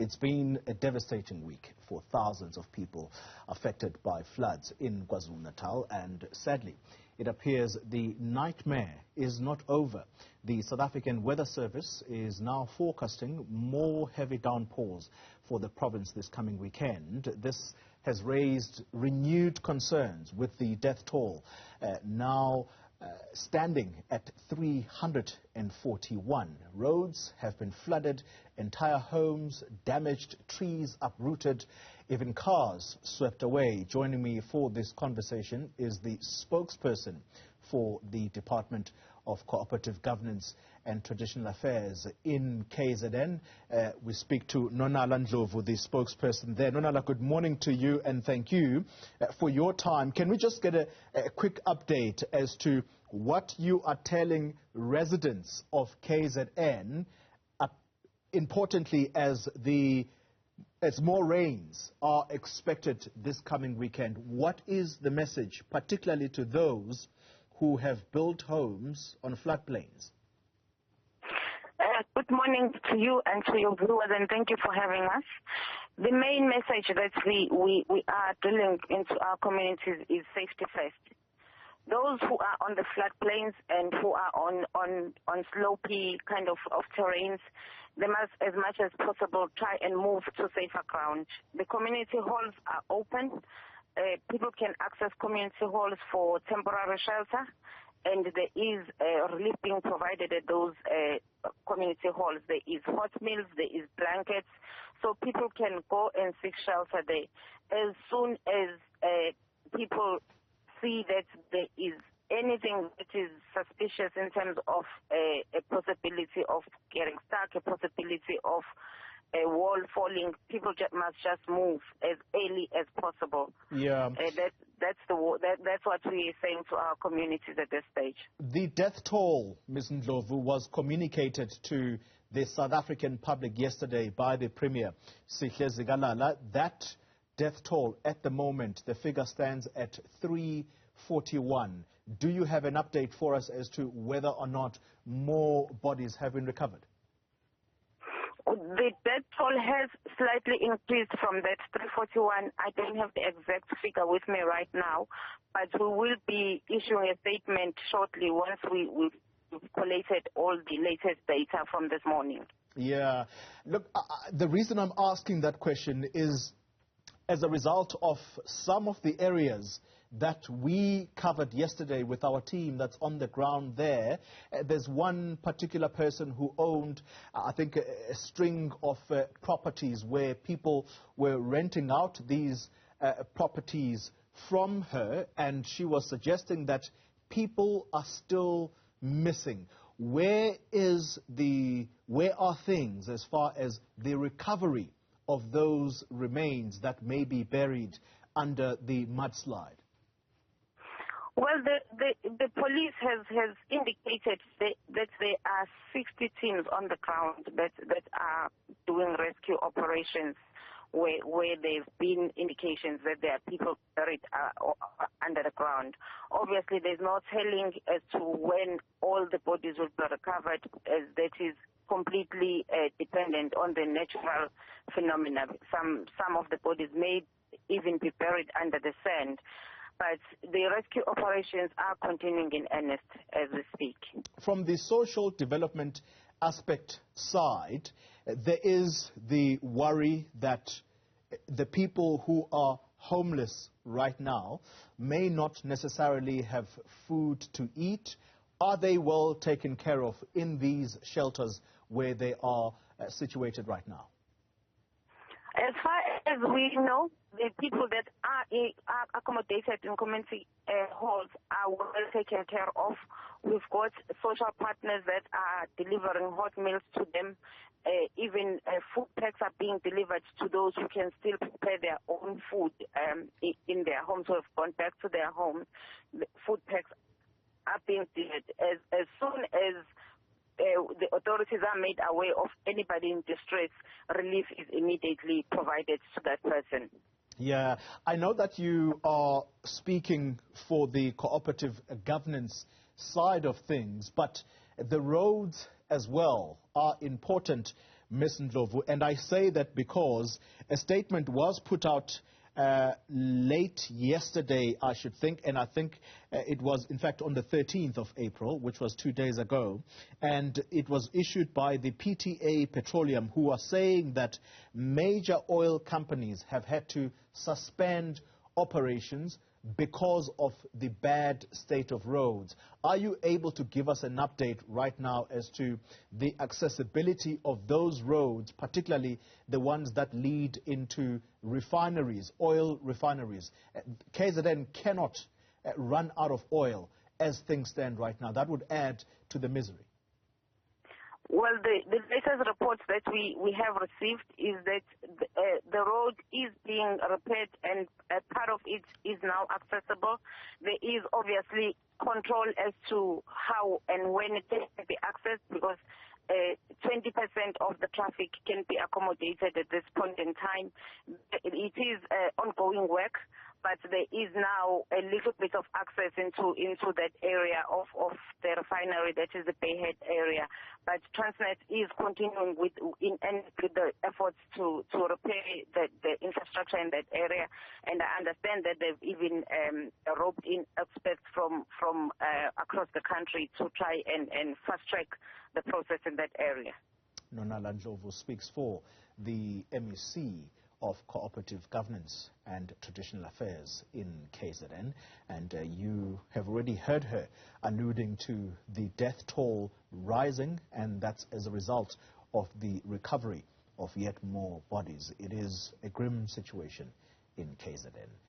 It's been a devastating week for thousands of people affected by floods in KwaZulu Natal, and sadly, it appears the nightmare is not over. The South African Weather Service is now forecasting more heavy downpours for the province this coming weekend. This has raised renewed concerns, with the death toll now standing at 341. Roads have been flooded, entire homes damaged, trees uprooted, even cars swept away. Joining me for this conversation is the spokesperson for the Department of Cooperative Governance and Traditional Affairs in KZN. We speak to Nonala Ndlovu, the spokesperson there. Nonala, good morning to you, and thank you for your time. Can we just get a quick update as to what you are telling residents of KZN, importantly as more rains are expected this coming weekend? What is the message, particularly to those who have built homes on floodplains? Good morning to you and to your viewers, and thank you for having us. The main message that we are drilling into our communities is safety first. Those who are on the floodplains and who are on slopey kind of terrains, they must, as much as possible, try and move to safer ground. The community halls are open. People can access community halls for temporary shelter, and there is relief being provided at those community halls. There is hot meals, there is blankets, so people can go and seek shelter there. As soon as people see that there is anything that is suspicious in terms of a possibility of getting stuck, a possibility of a wall falling, people must just move as early as possible. Yeah, that's what we are saying to our communities at this stage. The death toll, Ms. Ndlovu, was communicated to the South African public yesterday by the Premier, Sihle Zikalala. That death toll at the moment, the figure stands at 341. Do you have an update for us as to whether or not more bodies have been recovered? The death toll has slightly increased from that 341. I don't have the exact figure with me right now, but we will be issuing a statement shortly once we've collated all the latest data from this morning. Yeah. Look, the reason I'm asking that question is as a result of some of the areas that we covered yesterday with our team that's on the ground there. There's one particular person who owned, I think, a string of properties where people were renting out these properties from her, and she was suggesting that people are still missing. Where are things as far as the recovery of those remains that may be buried under the mudslide? Well, the police has indicated that there are 60 teams on the ground that are doing rescue operations where there's been indications that there are people buried under the ground. Obviously, there's no telling as to when all the bodies will be recovered, as that is completely dependent on the natural phenomena. Some of the bodies may even be buried under the sand. But the rescue operations are continuing in earnest as we speak. From the social development aspect side, there is the worry that the people who are homeless right now may not necessarily have food to eat. Are they well taken care of in these shelters where they are situated right now? As far as we know, the people that are accommodated in community halls are well taken care of. We've got social partners that are delivering hot meals to them. Even food packs are being delivered to those who can still prepare their own food in their homes or have gone back to their homes. The food packs are being delivered. As soon as the authorities are made aware of anybody in distress, relief is immediately provided to that person. Yeah, I know that you are speaking for the cooperative governance side of things, but the roads as well are important Ms. Ndlovu. And I say that because a statement was put out late yesterday, I should think, and I think it was, in fact, on the 13th of April, which was 2 days ago, and it was issued by the PTA Petroleum, who are saying that major oil companies have had to suspend operations because of the bad state of roads. Are you able to give us an update right now as to the accessibility of those roads, particularly the ones that lead into refineries, oil refineries? KZN cannot run out of oil as things stand right now. That would add to the misery. Well, the latest reports that we have received is that the road is being repaired and part of it is now accessible. There is obviously control as to how and when it can be accessed, because 20% of the traffic can be accommodated at this point in time. It is ongoing work, but there is now a little bit of access into that area of the refinery, that is the Bayhead area. But Transnet is continuing with the efforts to repair the infrastructure in that area, and I understand that they've even roped in experts from across the country to try and fast-track the process in that area. Nonala Ndlovu speaks for the MEC of Cooperative Governance and Traditional Affairs in KZN, and you have already heard her alluding to the death toll rising, and that's as a result of the recovery of yet more bodies. It is a grim situation in KZN.